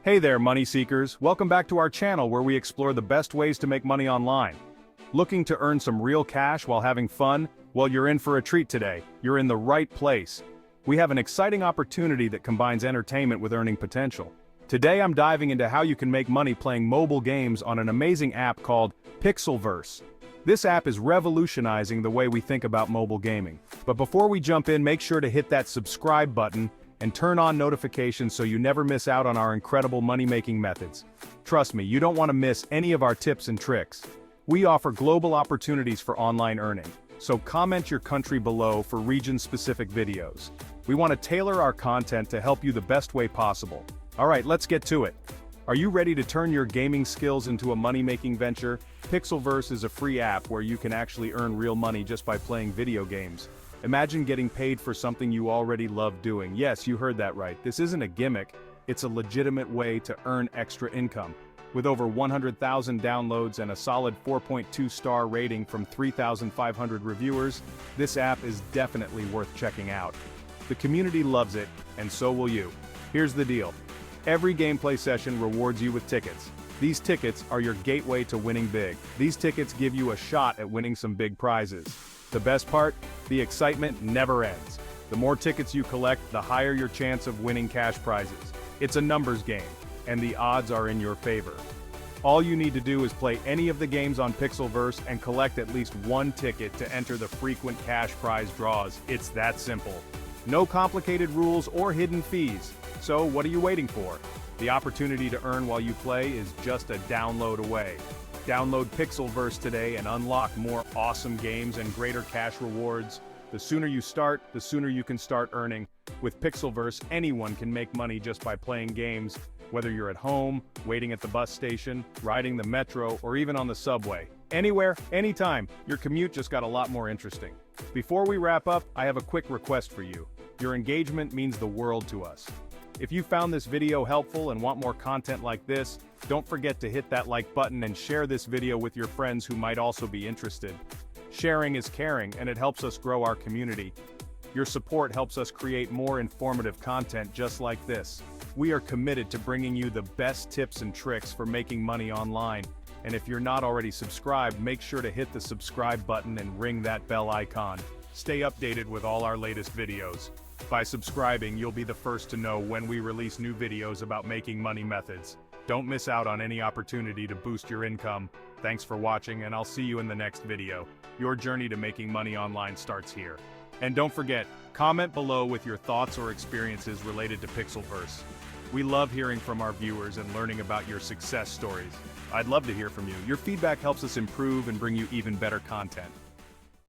Hey there, money seekers. Welcome back to our channel where we explore the best ways to make money online. Looking to earn some real cash while having fun? Well, you're in for a treat today. You're in the right place. We have an exciting opportunity that combines entertainment with earning potential. Today I'm diving into how you can make money playing mobile games on an amazing app called PixelVerse. This app is revolutionizing the way we think about mobile gaming. But before we jump in, make sure to hit that subscribe button and turn on notifications so you never miss out on our incredible money-making methods. Trust me, you don't want to miss any of our tips and tricks. We offer global opportunities for online earning, so comment your country below for region-specific videos. We want to tailor our content to help you the best way possible. Alright, let's get to it. Are you ready to turn your gaming skills into a money-making venture? PixelVerse is a free app where you can actually earn real money just by playing video games. Imagine getting paid for something you already love doing. Yes, you heard that right. This isn't a gimmick, it's a legitimate way to earn extra income. With over 100,000 downloads and a solid 4.2-star rating from 3,500 reviewers, this app is definitely worth checking out. The community loves it, and so will you. Here's the deal. Every gameplay session rewards you with tickets. These tickets are your gateway to winning big. These tickets give you a shot at winning some big prizes. The best part? The excitement never ends. The more tickets you collect, the higher your chance of winning cash prizes. It's a numbers game, and the odds are in your favor. All you need to do is play any of the games on PixelVerse and collect at least one ticket to enter the frequent cash prize draws. It's that simple. No complicated rules or hidden fees. So what are you waiting for? The opportunity to earn while you play is just a download away. Download PixelVerse today and unlock more awesome games and greater cash rewards. The sooner you start, the sooner you can start earning. With PixelVerse, anyone can make money just by playing games, whether you're at home, waiting at the bus station, riding the metro, or even on the subway. Anywhere, anytime, your commute just got a lot more interesting. Before we wrap up, I have a quick request for you. Your engagement means the world to us. If you found this video helpful and want more content like this, don't forget to hit that like button and share this video with your friends who might also be interested. Sharing is caring, and it helps us grow our community. Your support helps us create more informative content just like this. We are committed to bringing you the best tips and tricks for making money online. And if you're not already subscribed, make sure to hit the subscribe button and ring that bell icon. Stay updated with all our latest videos. By subscribing, you'll be the first to know when we release new videos about making money methods. Don't miss out on any opportunity to boost your income. Thanks for watching, and I'll see you in the next video. Your journey to making money online starts here. And don't forget, comment below with your thoughts or experiences related to PixelVerse. We love hearing from our viewers and learning about your success stories. I'd love to hear from you. Your feedback helps us improve and bring you even better content.